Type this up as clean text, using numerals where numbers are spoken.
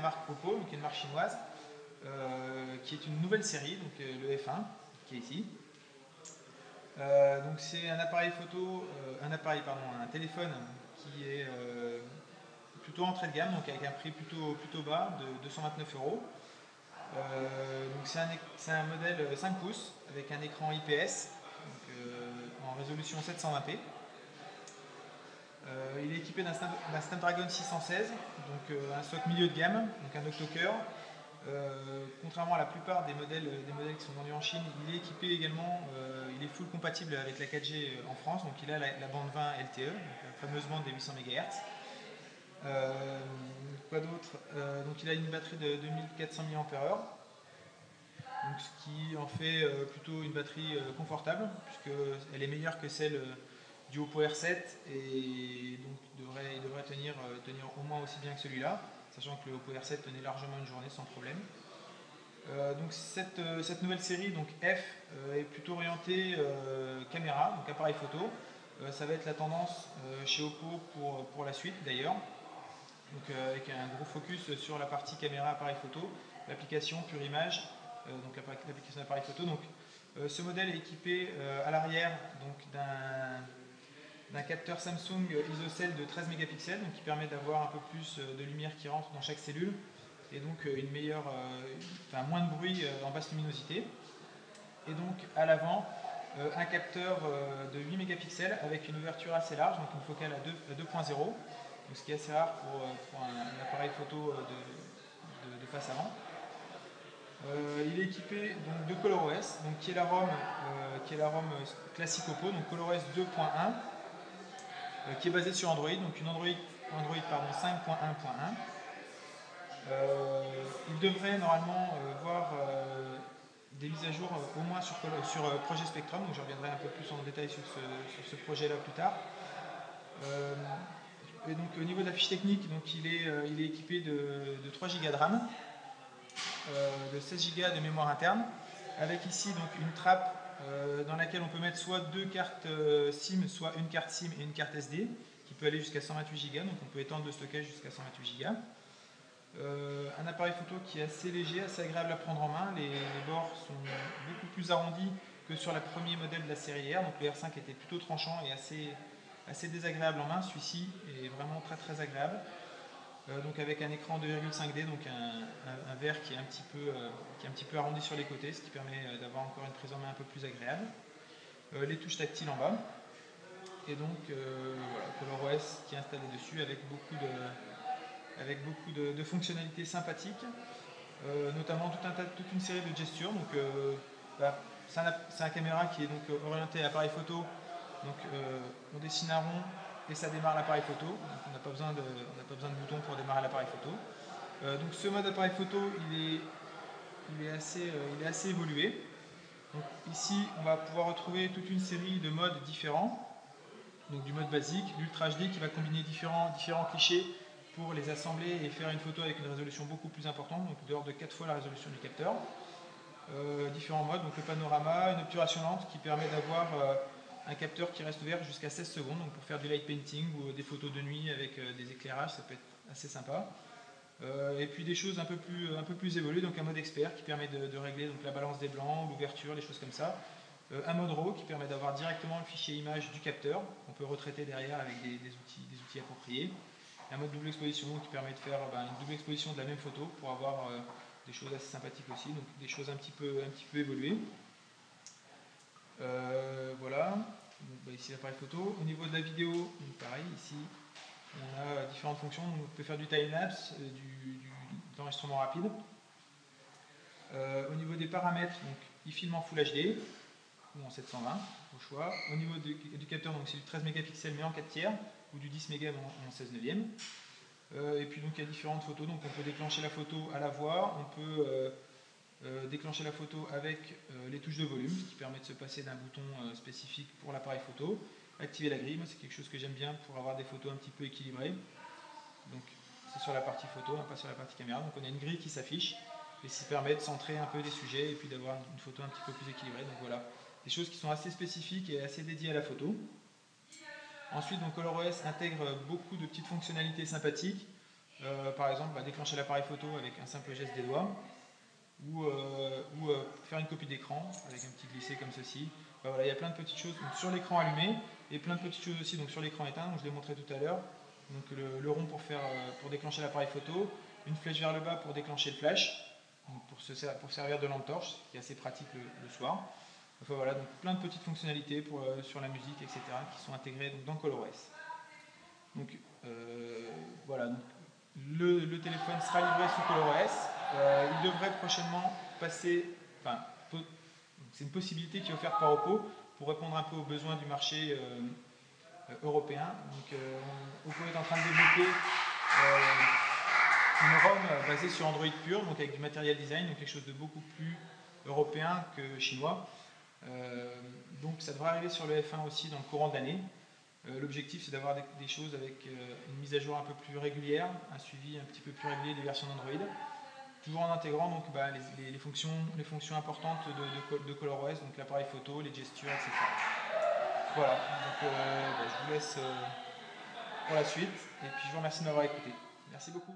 marque Oppo, donc une marque chinoise, qui est une nouvelle série, donc le F1, qui est ici. Donc c'est un appareil photo, un téléphone qui est plutôt entrée de gamme, donc avec un prix plutôt bas de 229 €. Donc c'est un modèle 5 pouces avec un écran IPS donc, en résolution 720p. Il est équipé d'un Snapdragon 616, donc un SoC milieu de gamme, donc un octo-cœur. Contrairement à la plupart des modèles qui sont vendus en Chine, il est équipé également, il est full compatible avec la 4G en France, donc il a la bande 20 LTE, donc la fameuse bande des 800 MHz. Quoi d'autre, donc il a une batterie de 2400 mAh, donc ce qui en fait plutôt une batterie confortable, puisqu'elle est meilleure que celle du Oppo R7 et donc il devrait tenir au moins aussi bien que celui-là, sachant que le Oppo R7 tenait largement une journée sans problème. Donc cette nouvelle série, donc F, est plutôt orientée caméra, donc appareil photo. Ça va être la tendance chez Oppo pour la suite d'ailleurs. Donc avec un gros focus sur la partie caméra appareil photo, l'application Pure Image, donc l'application appareil photo. Donc ce modèle est équipé à l'arrière d'un capteur Samsung ISOCELL de 13 mégapixels, donc qui permet d'avoir un peu plus de lumière qui rentre dans chaque cellule et donc moins de bruit en basse luminosité. Et donc à l'avant, un capteur de 8 mégapixels avec une ouverture assez large, donc une focale à 2.0, ce qui est assez rare pour un appareil photo de face avant. Il est équipé donc, de ColorOS, donc, qui est la ROM classique Oppo, donc ColorOS 2.1, qui est basée sur Android, donc une Android 5.1.1. Il devrait normalement voir des mises à jour au moins sur Projet Spectrum, donc je reviendrai un peu plus en détail sur ce projet-là plus tard. Et donc au niveau de la fiche technique, donc, il est équipé de 3 Go de RAM, de 16 Go de mémoire interne, avec ici donc, une trappe dans laquelle on peut mettre soit 2 cartes SIM, soit une carte SIM et une carte SD, qui peut aller jusqu'à 128 Go, donc on peut étendre le stockage jusqu'à 128 Go. Un appareil photo qui est assez léger, assez agréable à prendre en main. Les bords sont beaucoup plus arrondis que sur le premier modèle de la série R. Donc le R5 était plutôt tranchant et assez désagréable en main. Celui-ci est vraiment très très agréable. Donc avec un écran 2,5D, donc un verre qui est un petit peu arrondi sur les côtés, ce qui permet d'avoir encore une prise en main un peu plus agréable. Les touches tactiles en bas. Et donc voilà, ColorOS qui est installé dessus avec beaucoup de fonctionnalités sympathiques, notamment toute une série de gestures. Donc, c'est un caméra qui est donc orienté à appareil photo. Donc, on dessine un rond et ça démarre l'appareil photo. Donc, on n'a pas besoin de bouton pour démarrer l'appareil photo. Donc, ce mode appareil photo, il est assez évolué. Donc, ici, on va pouvoir retrouver toute une série de modes différents. Donc, du mode basique, l'Ultra HD qui va combiner différents clichés pour les assembler et faire une photo avec une résolution beaucoup plus importante, donc de l'ordre de 4 fois la résolution du capteur. Différents modes, donc le panorama, une obturation lente qui permet d'avoir un capteur qui reste ouvert jusqu'à 16 secondes, donc pour faire du light painting ou des photos de nuit avec des éclairages, ça peut être assez sympa. Et puis des choses un peu plus évoluées, donc un mode expert qui permet de régler donc, la balance des blancs, l'ouverture, les choses comme ça. Un mode RAW qui permet d'avoir directement le fichier image du capteur, qu'on peut retraiter derrière avec des outils appropriés. Un mode double exposition qui permet de faire une double exposition de la même photo pour avoir des choses assez sympathiques aussi, donc des choses un petit peu évoluées. Voilà, donc, ici l'appareil photo. Au niveau de la vidéo, donc, pareil, ici on a différentes fonctions, donc, on peut faire du time-lapse, de l'enregistrement rapide. Au niveau des paramètres, donc, il filme en Full HD ou en 720 au choix. Au niveau du capteur, c'est du 13 mégapixels mais en 4 tiers ou du 10 mégas en 16 neuvième. Et puis donc il y a différentes photos, donc on peut déclencher la photo à la voix, on peut déclencher la photo avec les touches de volume, ce qui permet de se passer d'un bouton spécifique pour l'appareil photo. Activer la grille, c'est quelque chose que j'aime bien pour avoir des photos un petit peu équilibrées. Donc c'est sur la partie photo, pas sur la partie caméra. Donc on a une grille qui s'affiche et qui permet de centrer un peu des sujets et puis d'avoir une photo un petit peu plus équilibrée. Donc voilà, des choses qui sont assez spécifiques et assez dédiées à la photo. Ensuite, donc, ColorOS intègre beaucoup de petites fonctionnalités sympathiques. Par exemple, déclencher l'appareil photo avec un simple geste des doigts, ou faire une copie d'écran avec un petit glissé comme ceci. Voilà, il y a plein de petites choses donc, sur l'écran allumé et plein de petites choses aussi donc, sur l'écran éteint, donc, je l'ai montré tout à l'heure. Donc le rond pour déclencher l'appareil photo, une flèche vers le bas pour déclencher le flash, donc pour servir de lampe torche, ce qui est assez pratique le soir. Enfin, voilà, donc plein de petites fonctionnalités sur la musique, etc., qui sont intégrées donc, dans ColorOS. Donc voilà, donc, le téléphone sera livré sous ColorOS. Il devrait prochainement passer, c'est une possibilité qui est offerte par Oppo pour répondre un peu aux besoins du marché européen. Donc Oppo est en train de développer une ROM basée sur Android pur, donc avec du matériel design, donc quelque chose de beaucoup plus européen que chinois. Donc ça devrait arriver sur le F1 aussi dans le courant de l'année. L'objectif c'est d'avoir des choses avec une mise à jour un peu plus régulière, un suivi un petit peu plus régulier des versions d'Android, toujours en intégrant donc, les fonctions importantes de ColorOS, donc l'appareil photo, les gestures, etc. Voilà, donc je vous laisse pour la suite et puis je vous remercie de m'avoir écouté. Merci beaucoup.